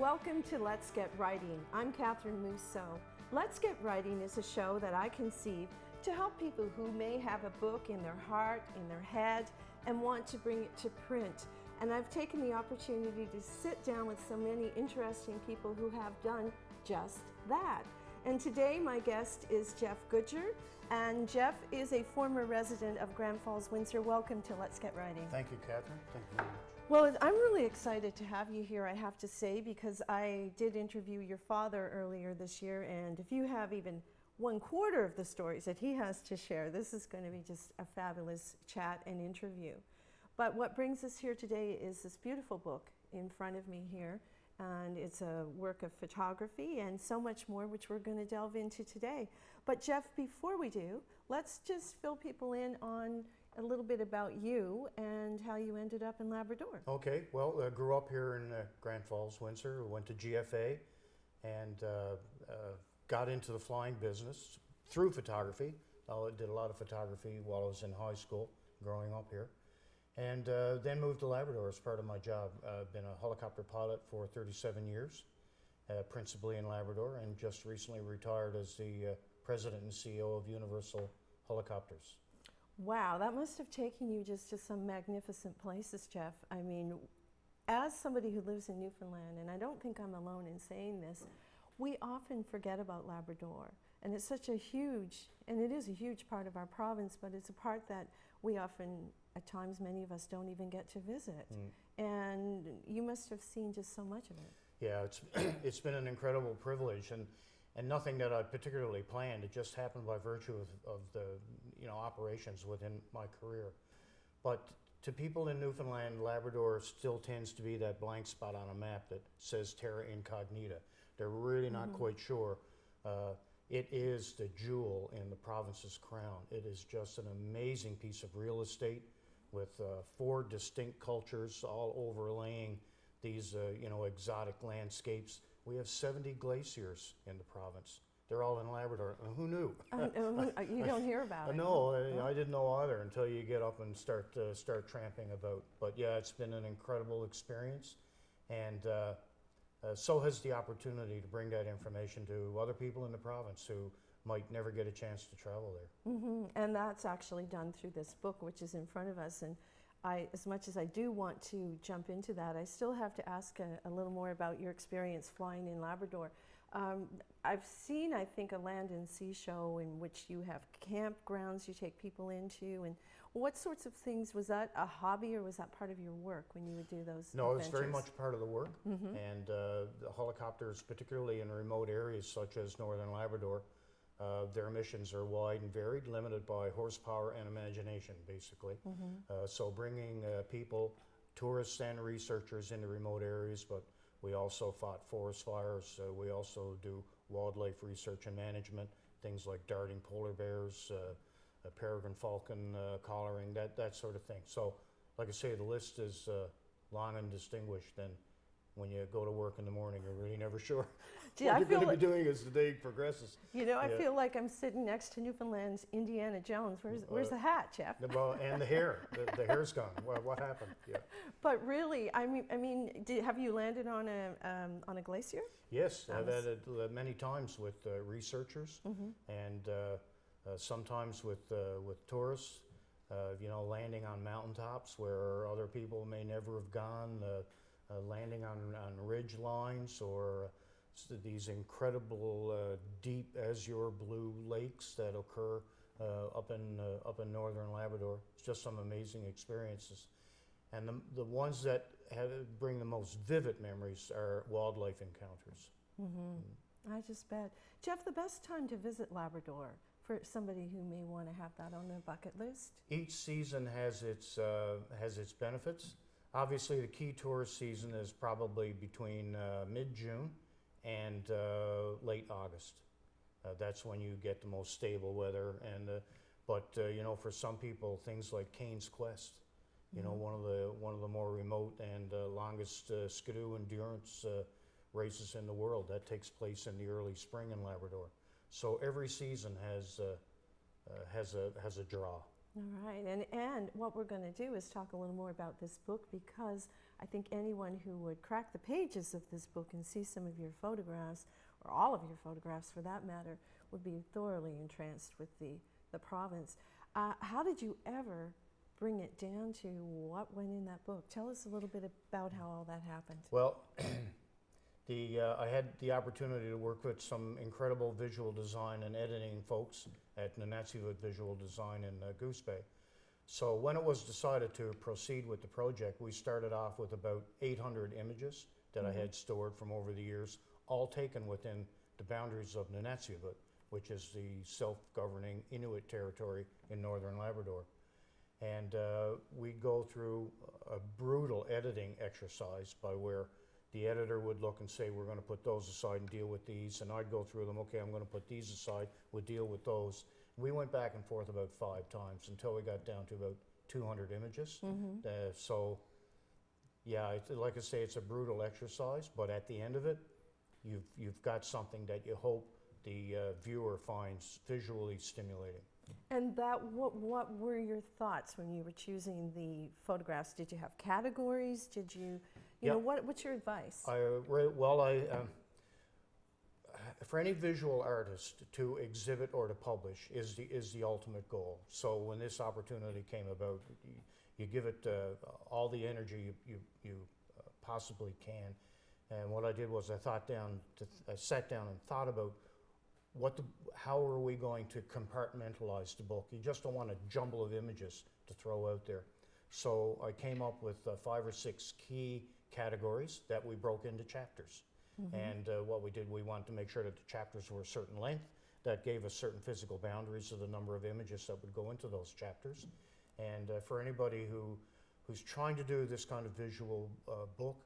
Welcome to Let's Get Writing. I'm Kathryn Musseau. Let's Get Writing is a show that I conceive to help people who may have a book in their heart, in their head, and want to bring it to print. And I've taken the opportunity to sit down with so many interesting people who have done just that. And today my guest is Geoff Goodyear, and Geoff is a former resident of Grand Falls, Windsor. Welcome to Let's Get Writing. Thank you, Kathryn. Thank you very much. Well, I'm really excited to have you here, I have to say, because I did interview your father earlier this year, and if you have even 1/4 of the stories that he has to share, this is going to be just a fabulous chat and interview. But what brings us here today is this beautiful book in front of me here, and it's a work of photography and so much more, which we're going to delve into today. But Geoff, before we do, let's just fill people in on a little bit about you and how you ended up in Labrador. Okay, well, I grew up here in Grand Falls, Windsor, went to GFA, and got into the flying business through photography. I did a lot of photography while I was in high school, growing up here. And then moved to Labrador as part of my job. I've been a helicopter pilot for 37 years, principally in Labrador, and just recently retired as the president and CEO of Universal Helicopters. Wow, that must have taken you just to some magnificent places, Geoff. I mean, as somebody who lives in Newfoundland, and I don't think I'm alone in saying this, we often forget about Labrador. And it's such a huge, and it is a huge part of our province, but it's a part that we often, at times, many of us don't even get to visit. And you must have seen just so much of it. Yeah, it's been an incredible privilege, and nothing that I particularly planned. It just happened by virtue of the operations within my career. But to people in Newfoundland, Labrador still tends to be that blank spot on a map that says terra incognita. They're really not quite sure. It is the jewel in the province's crown. It is just an amazing piece of real estate with 4 distinct cultures all overlaying these exotic landscapes. We have 70 glaciers in the province. They're all in Labrador. Who knew? You don't hear about it. No, I didn't know either until you get up and start tramping about. But yeah, it's been an incredible experience, and so has the opportunity to bring that information to other people in the province who might never get a chance to travel there. And that's actually done through this book, which is in front of us. And as much as I do want to jump into that, I still have to ask a little more about your experience flying in Labrador. I've seen, I think, a land and sea show in which you have campgrounds you take people into. And what sorts of things, was that a hobby or was that part of your work when you would do those No, adventures? It's very much part of the work. And the helicopters, particularly in remote areas such as northern Labrador, their missions are wide and varied, limited by horsepower and imagination, basically. So bringing people, tourists and researchers into remote areas, but we also fought forest fires. We also do wildlife research and management, things like darting polar bears, peregrine falcon collaring, that sort of thing. So, like I say, the list is long and distinguished, and when you go to work in the morning, you're really never sure what you're going to be doing as the day progresses. I feel like I'm sitting next to Newfoundland's Indiana Jones. Where's the hat, Geoff? Well, and the hair. The hair's gone. What happened? Yeah. But really, I mean, have you landed on a glacier? Yes, I've had it many times with researchers, and sometimes with tourists. Landing on mountaintops where other people may never have gone. Landing on ridge lines or these incredible deep azure blue lakes that occur up in northern Labrador. It's just some amazing experiences, and the ones that bring the most vivid memories are wildlife encounters. I just bet. Geoff, the best time to visit Labrador for somebody who may want to have that on their bucket list? Each season has its benefits. Obviously, the key tourist season is probably between mid-June and late August. That's when you get the most stable weather. And but for some people, things like Kane's Quest, one of the more remote and longest skidoo endurance races in the world, that takes place in the early spring in Labrador. So every season has a draw. All right, and what we're going to do is talk a little more about this book, because I think anyone who would crack the pages of this book and see some of your photographs, or all of your photographs for that matter, would be thoroughly entranced with the province. How did you ever bring it down to what went in that book? Tell us a little bit about how all that happened. Well, I had the opportunity to work with some incredible visual design and editing folks at Nunatsiavut Visual Design in Goose Bay. So when it was decided to proceed with the project, we started off with about 800 images that I had stored from over the years, all taken within the boundaries of Nunatsiavut, which is the self-governing Inuit territory in northern Labrador. And we'd go through a brutal editing exercise by where the editor would look and say, we're going to put those aside and deal with these. And I'd go through them, okay, I'm going to put these aside, we'll deal with those. We went back and forth about 5 times until we got down to about 200 images. So, yeah, like I say, it's a brutal exercise, but at the end of it, you've got something that you hope the viewer finds visually stimulating. And what were your thoughts when you were choosing the photographs? Did you have categories? Did you, you know, what's your advice? For any visual artist, to exhibit or to publish is the ultimate goal. So when this opportunity came about, you give it all the energy you possibly can. And what I did was I sat down and thought about how are we going to compartmentalize the book. You just don't want a jumble of images to throw out there. So I came up with 5 or 6 key categories that we broke into chapters. And what we did, we wanted to make sure that the chapters were a certain length, that gave us certain physical boundaries of the number of images that would go into those chapters. And for anybody who's trying to do this kind of visual book,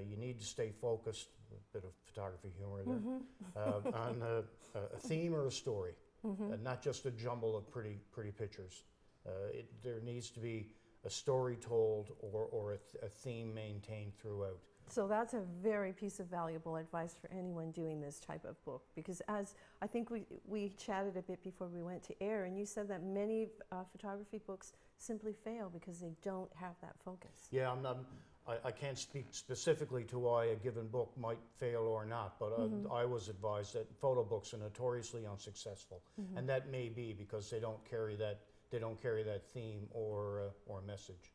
you need to stay focused, a bit of photography humor there, on a theme or a story, not just a jumble of pretty pictures. There needs to be a story told or a theme maintained throughout. So that's a very piece of valuable advice for anyone doing this type of book, because as I think we chatted a bit before we went to air, and you said that many photography books simply fail because they don't have that focus. Yeah, I can't speak specifically to why a given book might fail or not, but I was advised that photo books are notoriously unsuccessful, and that may be because they don't carry that theme or message.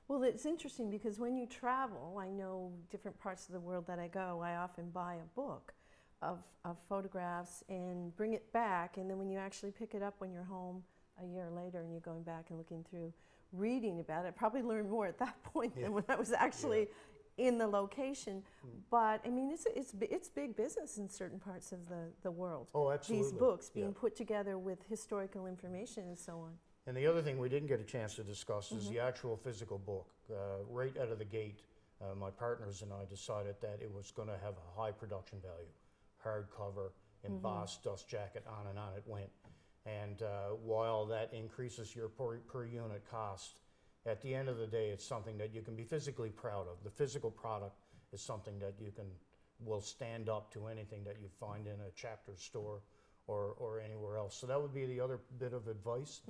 Well, it's interesting because when you travel, I know different parts of the world that I go, I often buy a book of photographs and bring it back, and then when you actually pick it up when you're home a year later and you're going back and looking through, reading about it, probably learn more at that point than when I was actually in the location. But I mean, it's big business in certain parts of the world. Oh, absolutely. These books being put together with historical information and so on. And the other thing we didn't get a chance to discuss is the actual physical book. Right out of the gate, my partners and I decided that it was going to have a high production value. Hardcover, embossed, dust jacket, on and on it went. And while that increases your per unit cost, at the end of the day, it's something that you can be physically proud of. The physical product is something that will stand up to anything that you find in a chapter store or anywhere else. So that would be the other bit of advice.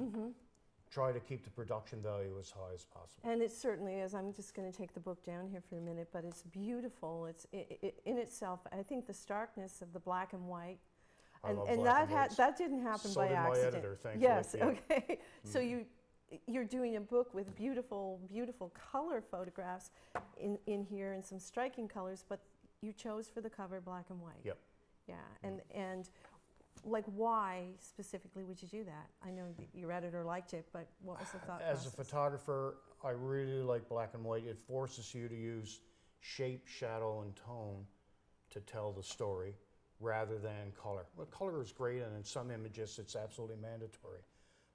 Try to keep the production value as high as possible. And it certainly is. I'm just going to take the book down here for a minute, but it's beautiful. It's in itself. I think the starkness of the black and white, and that didn't happen by accident. So did my editor, thankfully. Yes. Yeah. Okay. So you're doing a book with beautiful color photographs in here and some striking colors, but you chose for the cover black and white. Yep. Yeah. And like, why specifically would you do that? I know your editor liked it, but what was the thought process? As a photographer, I really like black and white. It forces you to use shape, shadow, and tone to tell the story rather than color. Well, color is great, and in some images it's absolutely mandatory,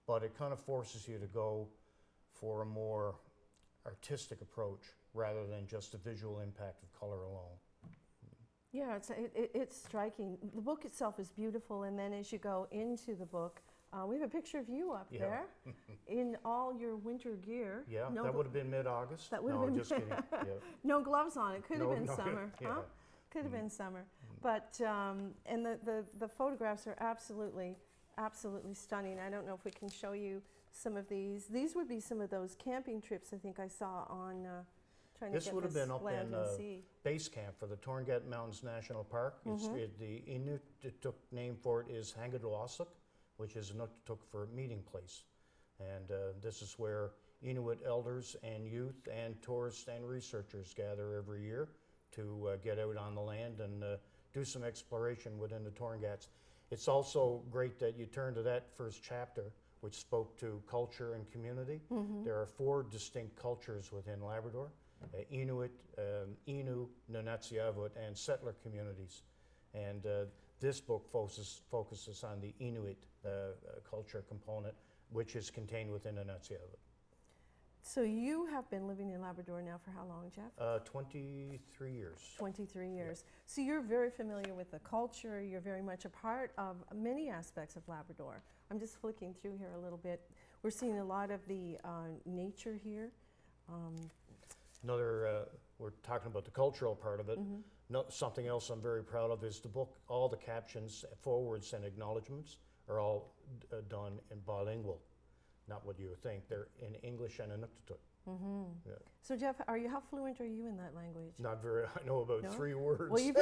but it kind of forces you to go for a more artistic approach rather than just the visual impact of color alone. Yeah, it's striking. The book itself is beautiful, and then as you go into the book, we have a picture of you up there in all your winter gear. Yeah, that would have been mid-August. That would have been. Just kidding. Yeah. No gloves on. It could have been summer. Huh? Could have been summer. But and the photographs are absolutely stunning. I don't know if we can show you some of these. These would be some of those camping trips I think I saw on trying to This get would have this been up land in and sea. base camp for the Torngat Mountains National Park. The Inuit name for it is Hangar Gossip, which is Inuktitut for meeting place. And this is where Inuit elders and youth and tourists and researchers gather every year to get out on the land and do some exploration within the Torngats. It's also great that you turn to that first chapter, which spoke to culture and community. There are 4 distinct cultures within Labrador: Inuit, Innu, Nunatsiavut, and settler communities. And this book focuses on the Inuit culture component, which is contained within Nunatsiavut. So you have been living in Labrador now for how long, Geoff? 23 years. 23 years. So you're very familiar with the culture. You're very much a part of many aspects of Labrador. I'm just flicking through here a little bit. We're seeing a lot of the nature here. We're talking about the cultural part of it. Something else I'm very proud of is the book. All the captions, forwards, and acknowledgements are all done in bilingual. Not what you would think. They're in English and Inuktitut. Yeah. So Geoff, how fluent are you in that language? Not very. I know about 3 words. Well, you've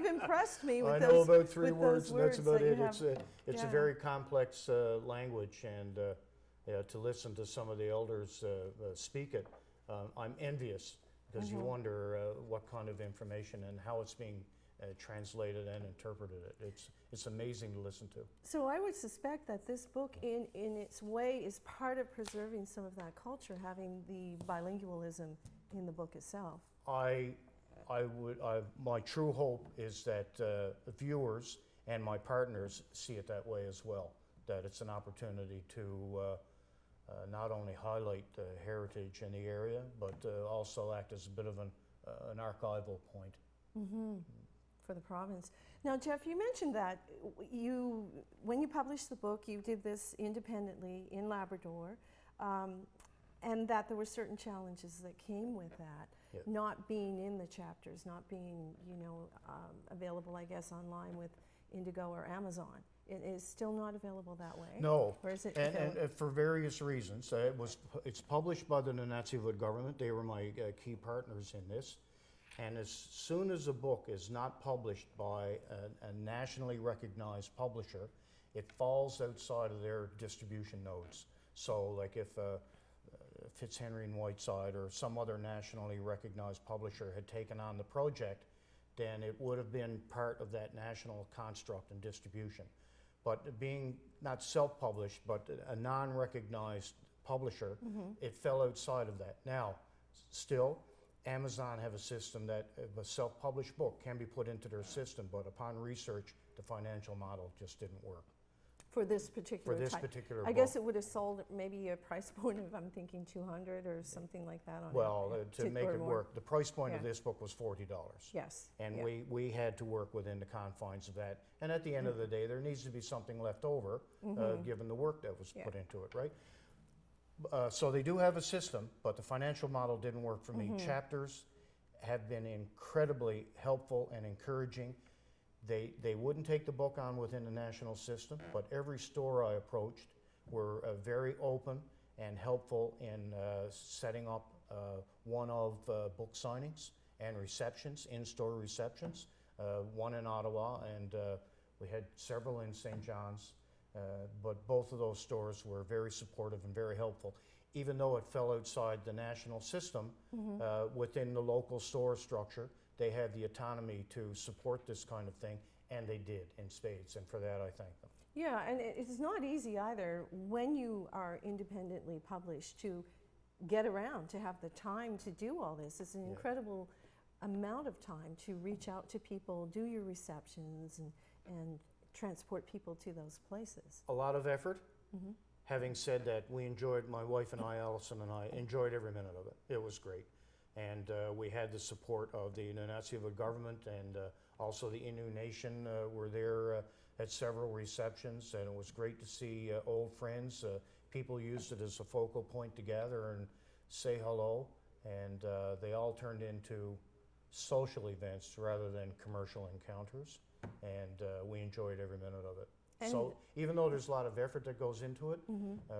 impressed me with I those. know about 3 words, and that's about it. Have, it's a very complex language, and to listen to some of the elders speak it, I'm envious, because you wonder what kind of information and how it's being translated and interpreted. It's amazing to listen to. So I would suspect that this book, in its way, is part of preserving some of that culture, having the bilingualism in the book itself. My true hope is that viewers and my partners see it that way as well. That it's an opportunity to not only highlight the heritage in the area, but also act as a bit of an archival point. For the province. Now, Geoff, you mentioned that when you published the book, you did this independently in Labrador, and that there were certain challenges that came with that, not being in the chapters, not being, available, I guess, online with Indigo or Amazon. It is still not available that way? No, or is it and for various reasons. It's published by the Nunatsiavut government. They were my key partners in this. And as soon as a book is not published by a nationally recognized publisher, it falls outside of their distribution nodes. So like if Fitzhenry and Whiteside or some other nationally recognized publisher had taken on the project, then it would have been part of that national construct and distribution. But being not self-published, but a non-recognized publisher, it fell outside of that. Now, still, Amazon have a system that a self-published book can be put into their system, but upon research, the financial model just didn't work. For this particular type. Particular I book. guess it would have sold maybe a price point of, I'm thinking, $200 or something like that on it. To make it work, the price point of Yeah. this book was $40. Yes. And yeah. we had to work within the confines of that. And at the end of the day, there needs to be something left over, given the work that was put into it, right? So they do have a system, but the financial model didn't work for me. Chapters have been incredibly helpful and encouraging. They wouldn't take the book on within the national system, but every store I approached were very open and helpful in setting up one-off book signings and receptions, in-store receptions, one in Ottawa, and we had several in St. John's. But both of those stores were very supportive and very helpful. Even though it fell outside the national system, within the local store structure, they had the autonomy to support this kind of thing, and they did in spades, and for that I thank them. Yeah, and it's not easy either when you are independently published to get around, to have the time to do all this. It's an incredible amount of time to reach out to people, do your receptions, and transport people to those places. A lot of effort. Having said that, we enjoyed, my wife and I, Allison and I, enjoyed every minute of it. It was great. And we had the support of the Nunatsiavut government, and also the Innu Nation were there at several receptions, and it was great to see old friends. People used it as a focal point to gather and say hello, and they all turned into social events rather than commercial encounters, and we enjoyed every minute of it. So even though there's a lot of effort that goes into it,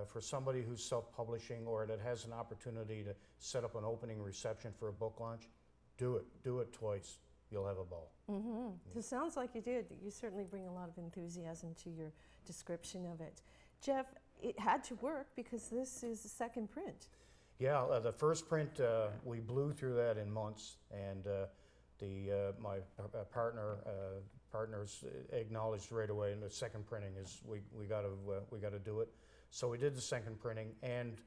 for somebody who's self-publishing or that has an opportunity to set up an opening reception for a book launch, do it. Do it twice. You'll have a ball. So it sounds like you did. You certainly bring a lot of enthusiasm to your description of it. Geoff, it had to work because this is the second print. Yeah, the first print, we blew through that in months, and my partners acknowledged right away. And the second printing is we got to do it. So we did the second printing, and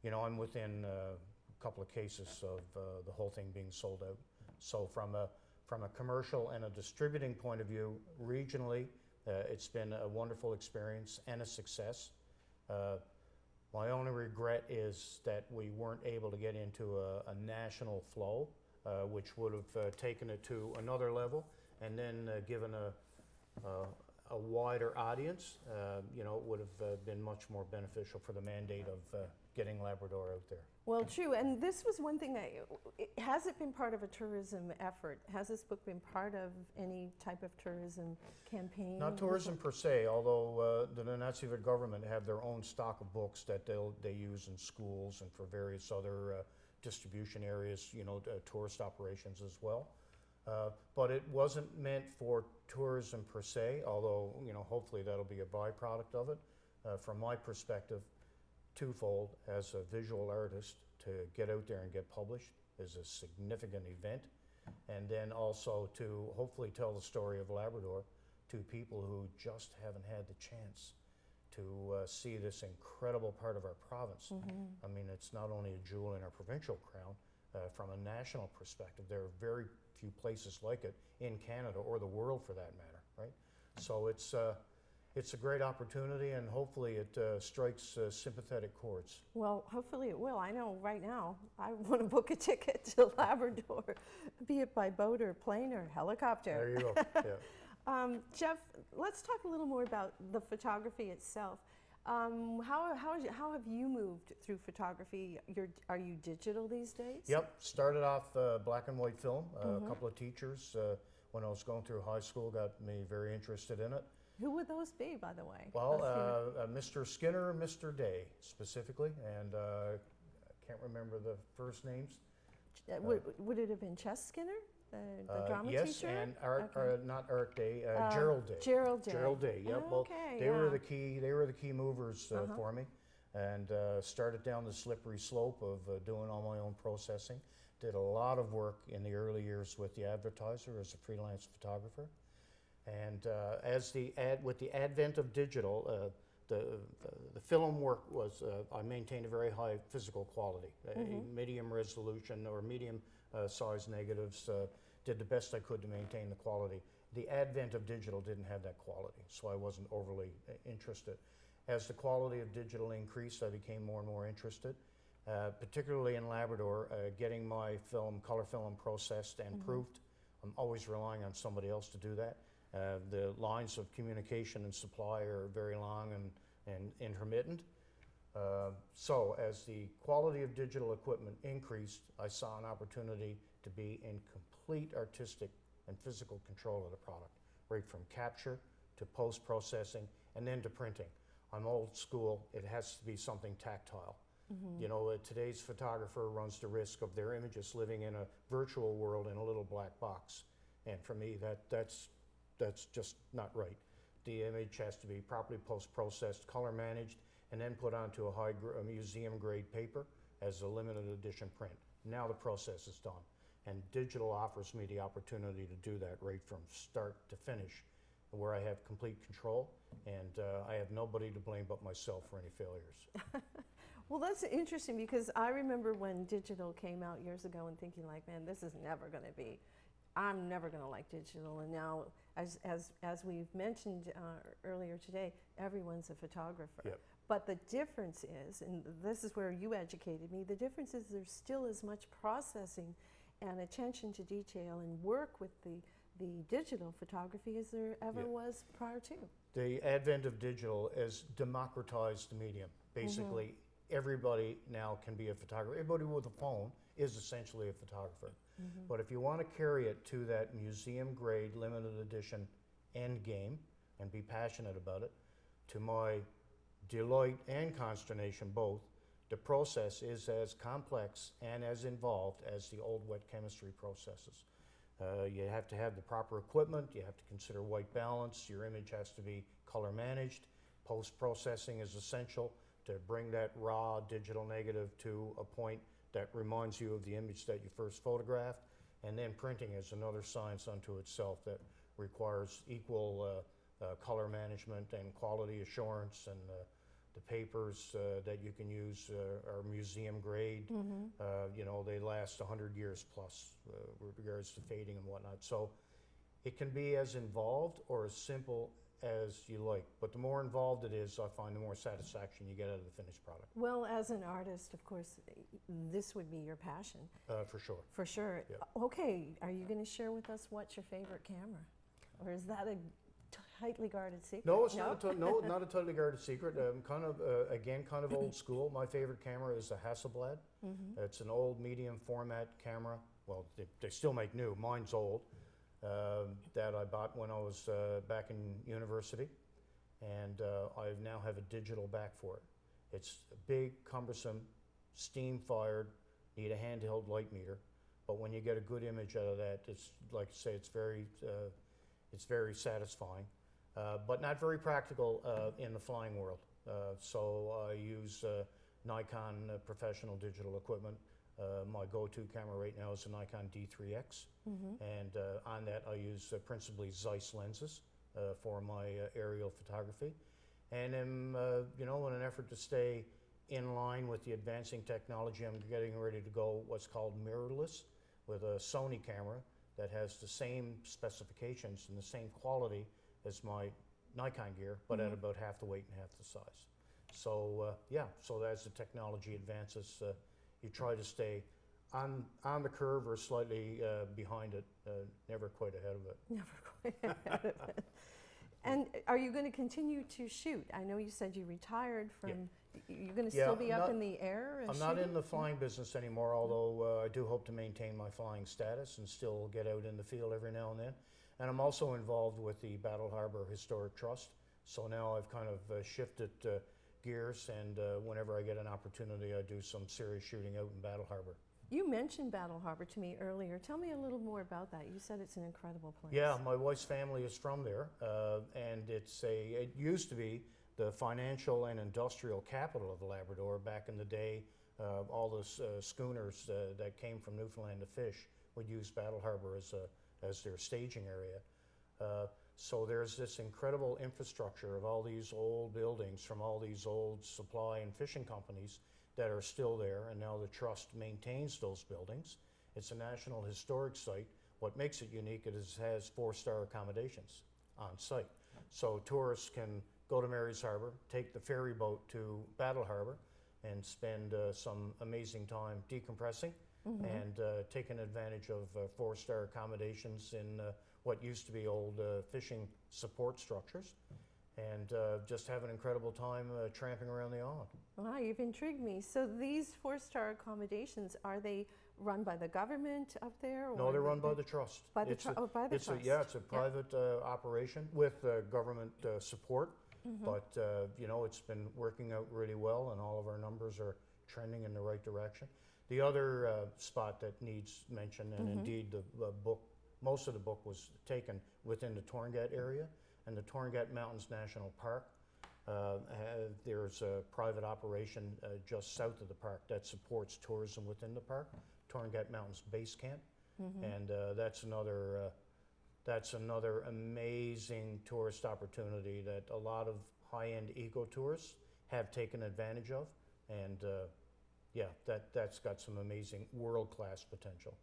I'm within a couple of cases of the whole thing being sold out. So from a commercial and a distributing point of view, regionally, it's been a wonderful experience and a success. My only regret is that we weren't able to get into a national flow, which would have taken it to another level, and then given a wider audience. It would have been much more beneficial for the mandate of getting Labrador out there. Well, true, and this was one thing has it been part of a tourism effort? Has this book been part of any type of tourism campaign? Not tourism per se, although the Nunatsiavut government have their own stock of books that they use in schools and for various other distribution areas, tourist operations as well. But it wasn't meant for tourism per se, although, hopefully that'll be a byproduct of it. From my perspective, twofold, as a visual artist, to get out there and get published is a significant event, and then also to hopefully tell the story of Labrador to people who just haven't had the chance to see this incredible part of our province. I mean, it's not only a jewel in our provincial crown, from a national perspective, there are very few places like it in Canada or the world for that matter, right? So it's a great opportunity, and hopefully it strikes sympathetic chords. Well, hopefully it will. I know right now I want to book a ticket to Labrador, be it by boat or plane or helicopter. There you go, yeah. Geoff, let's talk a little more about the photography itself. How have you moved through photography? Are you digital these days? Yep, started off black and white film. A couple of teachers when I was going through high school got me very interested in it. Who would those be, by the way? Well, Mr. Skinner, Mr. Day, specifically, and I can't remember the first names. Would it have been Chess Skinner, the drama yes, teacher? and not Art Day, Gerald Day. Gerald Day. Gerald Day. Yep. Oh, well, okay, they were the key. They were the key movers for me, and started down the slippery slope of doing all my own processing. Did a lot of work in the early years with the Advertiser as a freelance photographer. And with the advent of digital, the film work was, I maintained a very high physical quality, medium resolution or medium size negatives, did the best I could to maintain the quality. The advent of digital didn't have that quality, so I wasn't overly interested. As the quality of digital increased, I became more and more interested, particularly in Labrador, getting my color film processed and proofed. I'm always relying on somebody else to do that. The lines of communication and supply are very long and intermittent. So as the quality of digital equipment increased, I saw an opportunity to be in complete artistic and physical control of the product, right from capture to post-processing and then to printing. I'm old school, it has to be something tactile. Today's photographer runs the risk of their images living in a virtual world in a little black box. And for me, that's just not right. The image has to be properly post-processed, color managed, and then put onto a museum-grade paper as a limited edition print. Now the process is done, and digital offers me the opportunity to do that right from start to finish, where I have complete control, and I have nobody to blame but myself for any failures. Well, that's interesting because I remember when digital came out years ago and thinking like, man, this is never going to be, I'm never going to like digital. And now, as we've mentioned earlier today, everyone's a photographer. Yep. But the difference is, and this is where you educated me, the difference is there's still as much processing and attention to detail and work with the digital photography as there ever was prior to. The advent of digital has democratized the medium. Basically, everybody now can be a photographer. Everybody with a phone is essentially a photographer. But if you want to carry it to that museum-grade limited edition end game, and be passionate about it. To my delight and consternation both, the process is as complex and as involved as the old wet chemistry processes. You have to have the proper equipment, you have to consider white balance, your image has to be color managed, post-processing is essential to bring that raw digital negative to a point that reminds you of the image that you first photographed, and then printing is another science unto itself that requires equal color management and quality assurance, and the papers that you can use are museum grade. You know, they last 100 years plus with regards to fading and whatnot. So it can be as involved or as simple as you like, but the more involved it is, I find the more satisfaction you get out of the finished product. Well, as an artist, of course, this would be your passion. For sure. For sure. Yeah. Okay, are you going to share with us what's your favorite camera? Or is that a tightly guarded secret? No, it's not a totally guarded secret. Kind of, again, kind of old school. My favorite camera is the Hasselblad. It's an old medium format camera. Well, they still make new. Mine's old. That I bought when I was back in university, and I now have a digital back for it. It's big, cumbersome, steam-fired, need a handheld light meter, but when you get a good image out of that, it's like I say, it's very satisfying, but not very practical in the flying world. So I use Nikon professional digital equipment. My go-to camera right now is a Nikon D3X, and on that I use principally Zeiss lenses for my aerial photography, and you know, in an effort to stay in line with the advancing technology, I'm getting ready to go what's called mirrorless with a Sony camera that has the same specifications and the same quality as my Nikon gear, but at about half the weight and half the size. So yeah, so as the technology advances, you try to stay on the curve or slightly behind it, never quite ahead of it. Never quite ahead of it. And are you going to continue to shoot? I know you said you retired from. You're going to still be up in the air? I'm not in the flying business anymore, although I do hope to maintain my flying status and still get out in the field every now and then. And I'm also involved with the Battle Harbour Historic Trust. So now I've kind of shifted gears, and whenever I get an opportunity, I do some serious shooting out in Battle Harbour. You mentioned Battle Harbour to me earlier. Tell me a little more about that. You said it's an incredible place. Yeah, my wife's family is from there, and it used to be the financial and industrial capital of Labrador back in the day. All the schooners that came from Newfoundland to fish would use Battle Harbour as their staging area. So there's this incredible infrastructure of all these old buildings from all these old supply and fishing companies that are still there, and now the Trust maintains those buildings. It's a National Historic Site. What makes it unique is it has 4-star accommodations on site. So tourists can go to Mary's Harbour, take the ferry boat to Battle Harbour, and spend some amazing time decompressing and taking advantage of 4-star accommodations in what used to be old fishing support structures, and just have an incredible time tramping around the island. Wow, you've intrigued me. So these 4-star accommodations, are they run by the government up there? Or No, they're run by the Trust. By the Trust? Yeah, it's a private operation with government support, but you know, it's been working out really well, and all of our numbers are trending in the right direction. The other spot that needs mention, and indeed the book, most of the book was taken within the Torngat area, and the Torngat Mountains National Park. There's a private operation just south of the park that supports tourism within the park, Torngat Mountains Base Camp, and that's another amazing tourist opportunity that a lot of high-end eco-tourists have taken advantage of, and yeah, that's got some amazing world-class potential.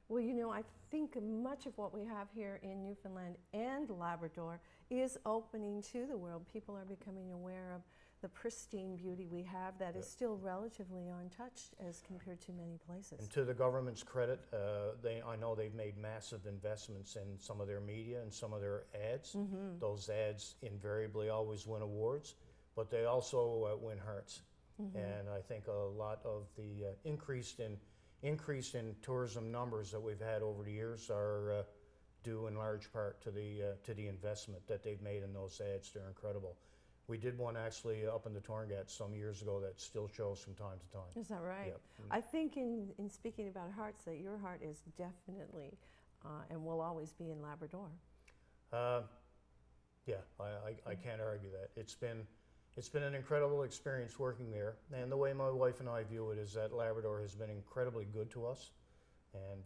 Well, you know, I think much of what we have here in Newfoundland and Labrador is opening to the world. People are becoming aware of the pristine beauty we have that is still relatively untouched as compared to many places. And to the government's credit, I know they've made massive investments in some of their media and some of their ads. Those ads invariably always win awards, but they also win hearts. And I think a lot of the increase in tourism numbers that we've had over the years are due in large part to the investment that they've made in those ads. They're incredible. We did one actually up in the Torngat some years ago that still shows from time to time. Is that right? Yep. I think in speaking about hearts, that your heart is definitely and will always be in Labrador. Yeah, I can't argue that. It's been an incredible experience working there. And the way my wife and I view it is that Labrador has been incredibly good to us, and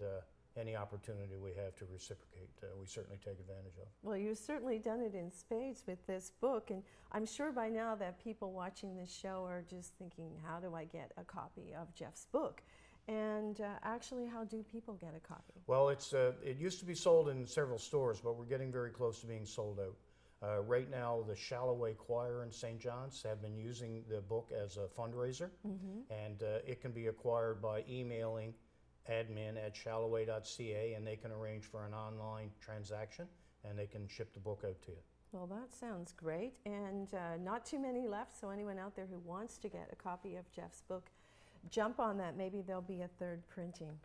any opportunity we have to reciprocate, we certainly take advantage of. Well, you've certainly done it in spades with this book, and I'm sure by now that people watching this show are just thinking, how do I get a copy of Geoff's book? And actually, how do people get a copy? Well, it used to be sold in several stores, but we're getting very close to being sold out. Right now, the Shalloway Choir in St. John's have been using the book as a fundraiser, and it can be acquired by emailing admin@shalloway.ca, and they can arrange for an online transaction, and they can ship the book out to you. Well, that sounds great, and not too many left, so anyone out there who wants to get a copy of Geoff's book, jump on that. Maybe there'll be a third printing.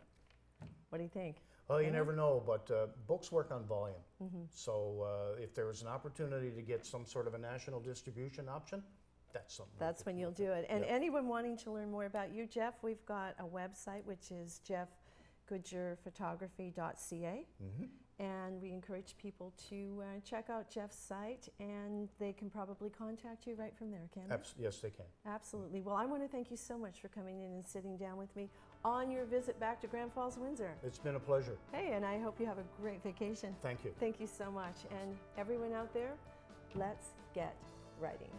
What do you think? Well, you never know, but books work on volume. So if there was an opportunity to get some sort of a national distribution option, that's something. That's when you'll do it. And anyone wanting to learn more about you, Geoff, we've got a website, which is geoffgoodyearphotography.ca. And we encourage people to check out Geoff's site, and they can probably contact you right from there, can't they? Yes, they can. Absolutely. Well, I want to thank you so much for coming in and sitting down with me on your visit back to Grand Falls, Windsor. It's been a pleasure. Hey, and I hope you have a great vacation. Thank you. Thank you so much. And everyone out there, let's get writing.